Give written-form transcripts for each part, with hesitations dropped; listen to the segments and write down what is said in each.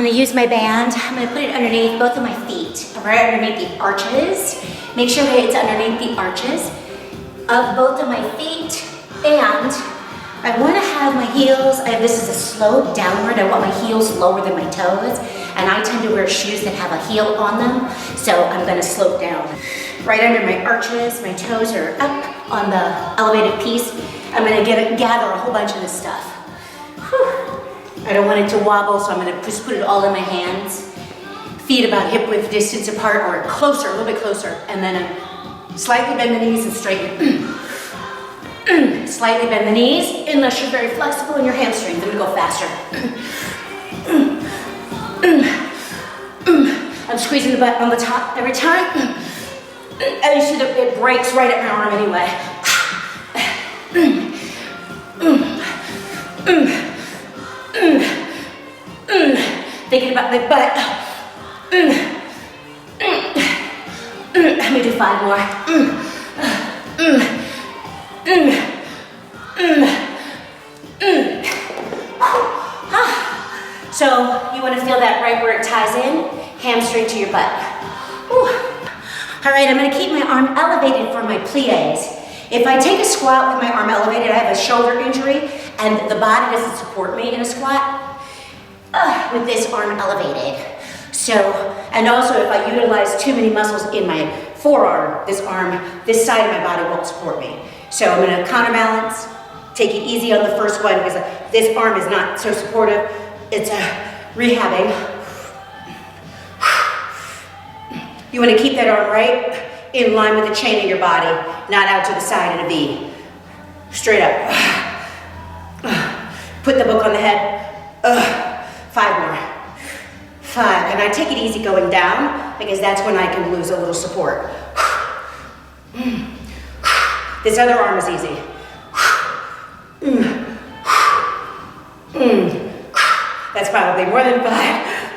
gonna use my band. I'm gonna put it underneath both of my feet, right underneath the arches. Make sure that it's underneath the arches of both of my feet. And I wanna have my heels, this is a slope downward. I want my heels lower than my toes. And I tend to wear shoes that have a heel on them. So I'm gonna slope down. Right under my arches, my toes are up on the elevated piece. I'm gonna gather a whole bunch of this stuff. Whew. I don't want it to wobble, so I'm gonna just put it all in my hands. Feet about hip width distance apart or closer, a little bit closer. And then I slightly bend the knees and straighten. Slightly bend the knees, unless you're very flexible in your hamstrings. I'm gonna go faster. I'm squeezing the butt on the top every time. And you see that it breaks right at my arm anyway. Thinking about my butt. Let me do 5 more. So you want to feel that right where it ties in, hamstring to your butt. Whew. All right, I'm going to keep my arm elevated for my plies. If I take a squat with my arm elevated, I have a shoulder injury and the body doesn't support me in a squat with this arm elevated. So, and also if I utilize too many muscles in my forearm, this side of my body won't support me. So I'm going to counterbalance, take it easy on the first one because this arm is not so supportive. It's rehabbing. You want to keep that arm right in line with the chain of your body, not out to the side in a V. Straight up. Put the book on the head. 5 more. 5. And I take it easy going down because that's when I can lose a little support. This other arm is easy. That's probably more than 5.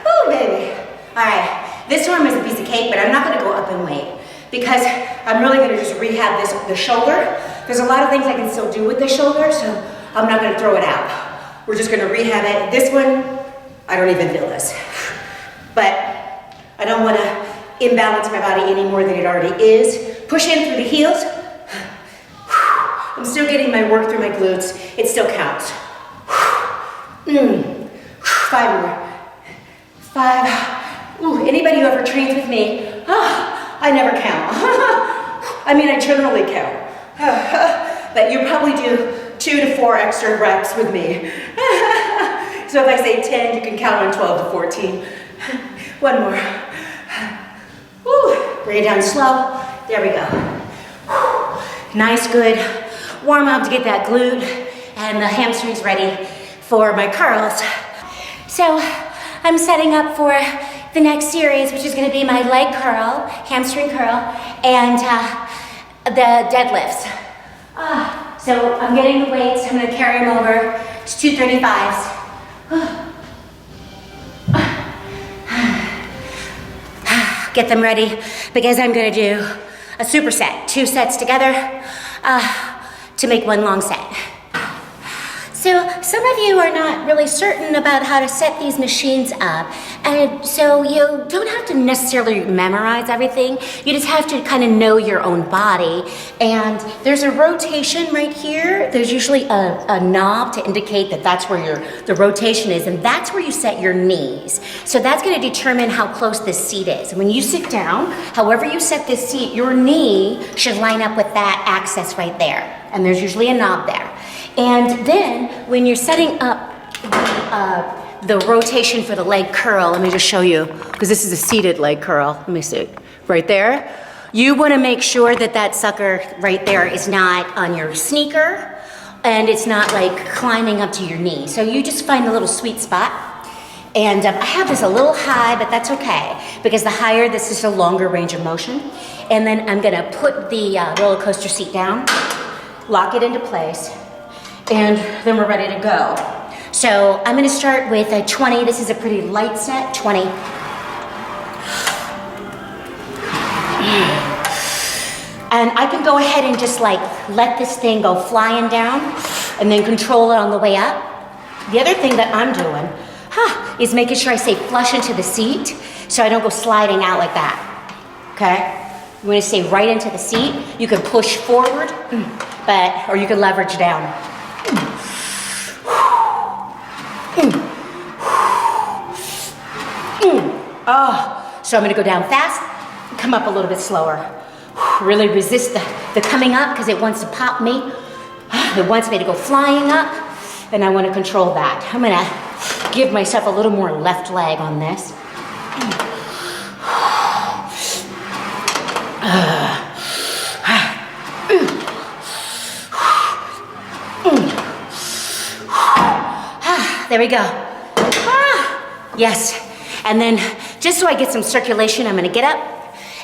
Oh, baby. All right. This arm is a piece of cake, but I'm not going to go up in weight because I'm really going to just rehab the shoulder. There's a lot of things I can still do with the shoulder, so I'm not going to throw it out. We're just going to rehab it. This one, I don't even feel this. But I don't want to imbalance my body any more than it already is. Push in through the heels. I'm still getting my work through my glutes. It still counts. 5 more. 5. Ooh, anybody who ever trains with me, I never count. I mean, I generally count. But you probably do 2 to 4 extra reps with me. So if I say 10, you can count on 12 to 14. 1 more. Woo. Bring it down slow. There we go. Nice, good warm up to get that glute and the hamstrings ready for my curls. So I'm setting up for the next series, which is going to be my leg curl, hamstring curl, and the deadlifts. So I'm getting the weights. I'm going to carry them over to 235s. Get them ready because I'm going to do a superset, 2 sets together to make 1 long set. So some of you are not really certain about how to set these machines up, and so you don't have to necessarily memorize everything. You just have to kind of know your own body. And there's a rotation right here. There's usually a knob to indicate that that's where the rotation is, and that's where you set your knees. So that's going to determine how close this seat is. And when you sit down, however you set this seat, your knee should line up with that axis right there. And there's usually a knob there. And then when you're setting up the rotation for the leg curl, let me just show you, because this is a seated leg curl. Let me see, right there. You want to make sure that that sucker right there is not on your sneaker and it's not like climbing up to your knee. So you just find a little sweet spot. And I have this a little high, but that's okay, because the higher, this is a longer range of motion. And then I'm going to put the roller coaster seat down, lock it into place, and then we're ready to go. So I'm gonna start with a 20. This is a pretty light set, 20. And I can go ahead and just like let this thing go flying down and then control it on the way up. The other thing that I'm doing is making sure I stay flush into the seat so I don't go sliding out like that, okay? You wanna stay right into the seat. You can push forward, or you can leverage down. So I'm gonna go down fast, come up a little bit slower. Really resist the coming up because it wants to pop me. It wants me to go flying up, and I wanna control that. I'm gonna give myself a little more left leg on this. There we go. Yes. And then just so I get some circulation, I'm gonna get up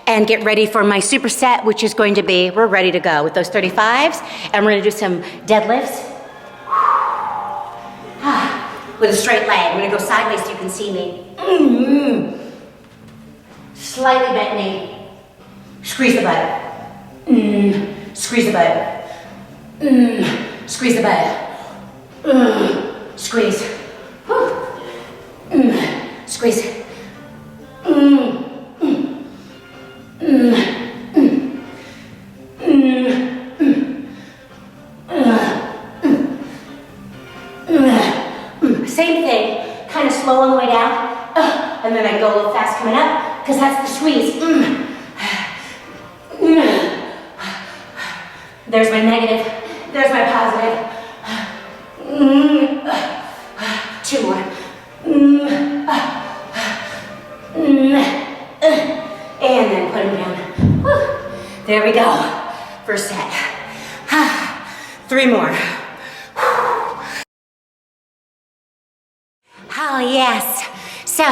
and get ready for my superset, which is going to be, we're ready to go with those 35s, and we're gonna do some deadlifts. With a straight leg. I'm gonna go sideways so you can see me. Slightly bent knee. Squeeze the butt. Squeeze the butt. Squeeze the butt. Squeeze. Squeeze. Same thing, kind of slow on the way down, and then I go a little fast coming up, because that's the squeeze. There's my negative, there's my positive. 2 more. And then put them down. There we go. First set. 3 more. Oh yes. So,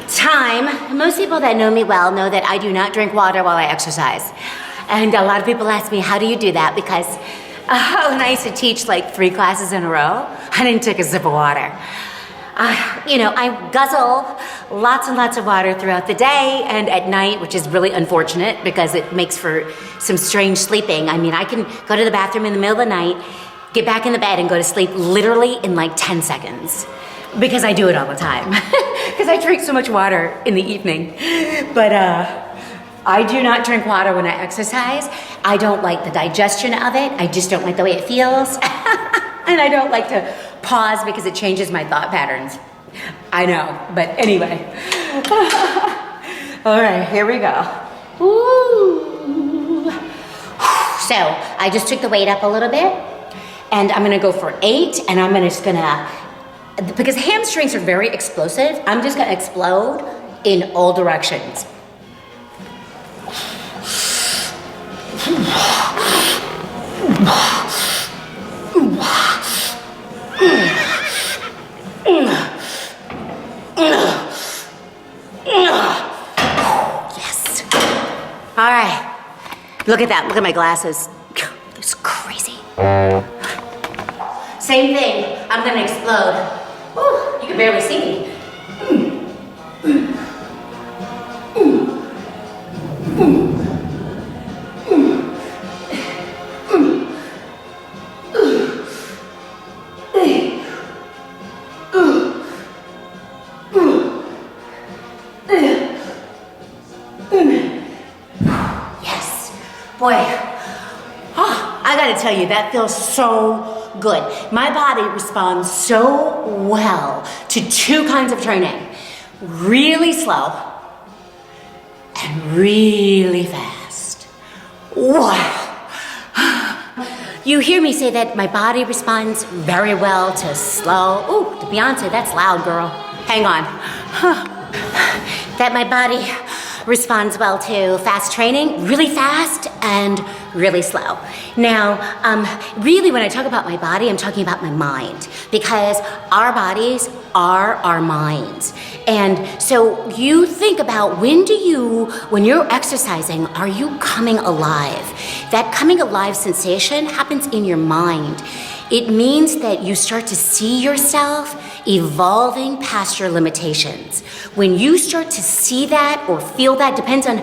time. Most people that know me well know that I do not drink water while I exercise. And a lot of people ask me, how do you do that? Because when I used to teach like 3 classes in a row, I didn't take a sip of water. You know, I guzzle lots and lots of water throughout the day and at night, which is really unfortunate because it makes for some strange sleeping. I mean, I can go to the bathroom in the middle of the night, get back in the bed and go to sleep literally in like 10 seconds. Because I do it all the time. Because I drink so much water in the evening. But I do not drink water when I exercise. I don't like the digestion of it. I just don't like the way it feels. And I don't like to pause because it changes my thought patterns. I know, but anyway. All right, here we go. Woo. So I just took the weight up a little bit, and I'm gonna go for 8, and I'm just gonna, because hamstrings are very explosive, I'm just gonna explode in all directions. Yes. All right. Look at that. Look at my glasses. It's crazy. Same thing. I'm gonna explode. Ooh, you can barely see me. Yes. Boy, I gotta tell you, that feels so good. My body responds so well to 2 kinds of training. Really slow and really fast. Wow. You hear me say that my body responds very well to slow. Ooh, to Beyonce, that's loud, girl. Hang on. That my body responds well to fast training, really fast and really slow. Now, really when I talk about my body, I'm talking about my mind, because our bodies are our minds. And so you think about when you're exercising, are you coming alive? That coming alive sensation happens in your mind. It means that you start to see yourself evolving past your limitations. When you start to see that or feel that, depends on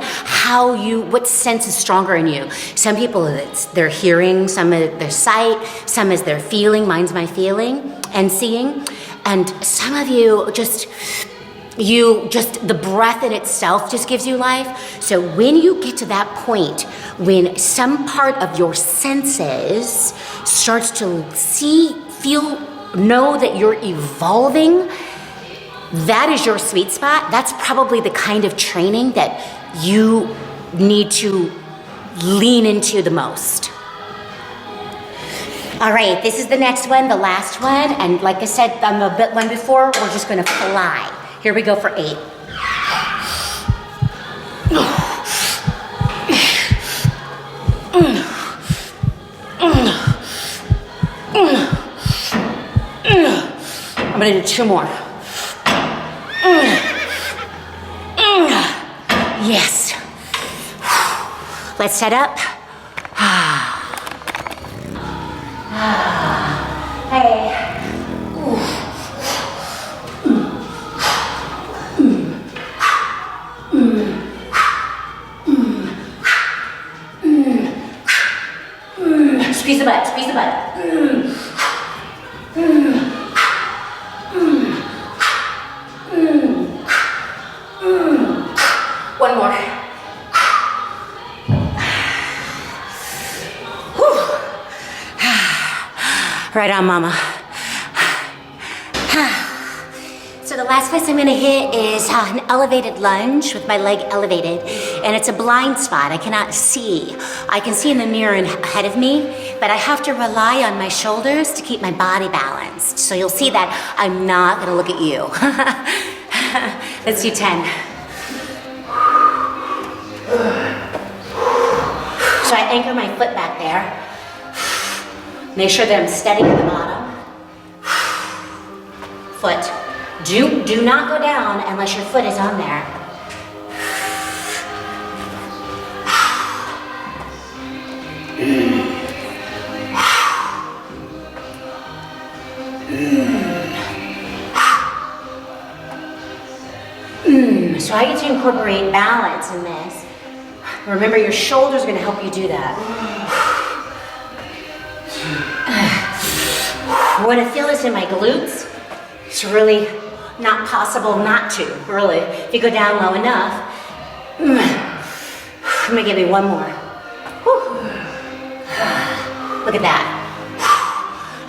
what sense is stronger in you. Some people, it's their hearing, some is their sight, some is their feeling, mine's my feeling and seeing. And some of you the breath in itself just gives you life. So when you get to that point, when some part of your senses starts to see, feel, know that you're evolving, that is your sweet spot. That's probably the kind of training that you need to lean into the most. All right, this is the next one, the last one. And like I said on the one before, we're just gonna fly. Here we go for 8. I'm gonna do 2 more. Yes. Let's set up. Hey. Squeeze the butt, squeeze the butt. One more. Right on, mama. So the last place I'm gonna hit is an elevated lunge with my leg elevated, and it's a blind spot. I cannot see. I can see in the mirror ahead of me, but I have to rely on my shoulders to keep my body balanced. So you'll see that I'm not gonna look at you. Let's do 10. So I anchor my foot back there. Make sure that I'm steady at the bottom. Foot. Do not go down unless your foot is on there. So I get to incorporate balance in this. Remember, your shoulders are going to help you do that. I want to feel this in my glutes. It's really not possible not to, really. If you go down low enough. I'm gonna give you one more. Look at that.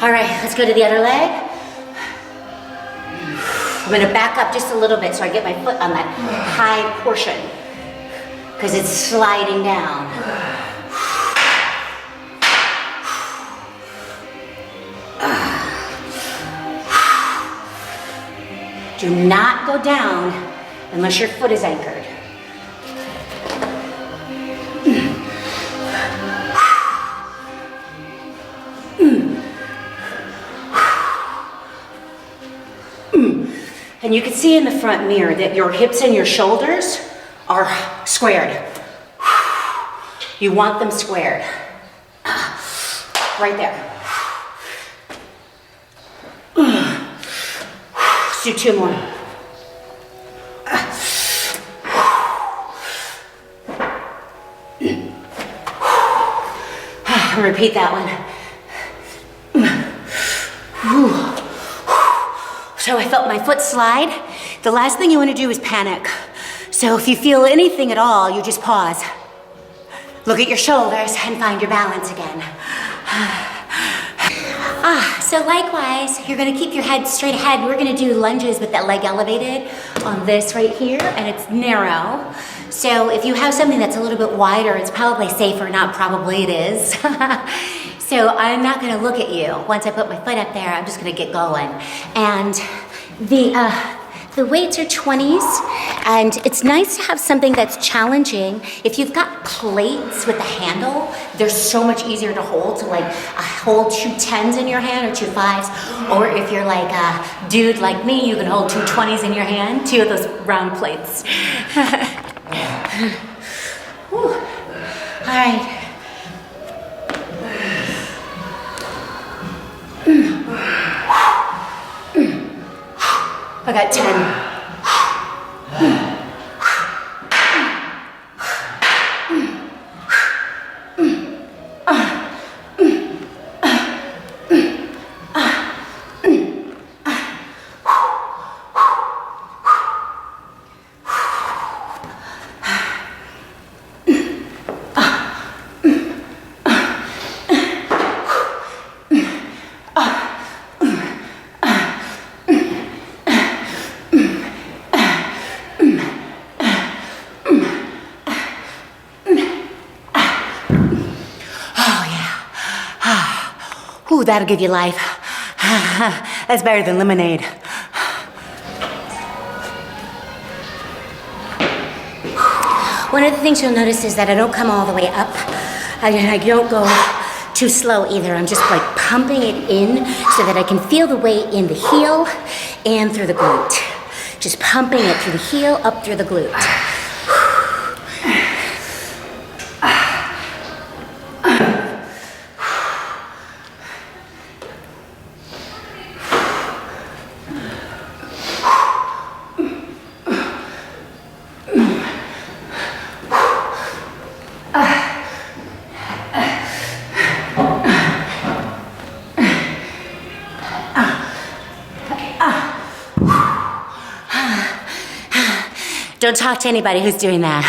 All right, let's go to the other leg. I'm gonna back up just a little bit so I get my foot on that high portion, because it's sliding down. Do not go down unless your foot is anchored. And you can see in the front mirror that your hips and your shoulders are squared. You want them squared. Right there. Let's do 2 more. Repeat that one. So I felt my foot slide. The last thing you want to do is panic. So if you feel anything at all, you just pause. Look at your shoulders and find your balance again. So likewise, you're gonna keep your head straight ahead. We're gonna do lunges with that leg elevated on this right here, and it's narrow. So if you have something that's a little bit wider, it's probably safer, not probably, it is. So I'm not gonna look at you. Once I put my foot up there, I'm just gonna get going. And the weights are 20s, and it's nice to have something that's challenging. If you've got plates with a handle, they're so much easier to hold. So like hold 2 10s in your hand or 2 5s. Or if you're like a dude like me, you can hold 2 20s in your hand, 2 of those round plates. All right. I got 10. Ooh, that'll give you life. That's better than lemonade. One of the things you'll notice is that I don't come all the way up. I don't go too slow either. I'm just like pumping it in so that I can feel the weight in the heel and through the glute. Just pumping it through the heel, up through the glute. Don't talk to anybody who's doing that.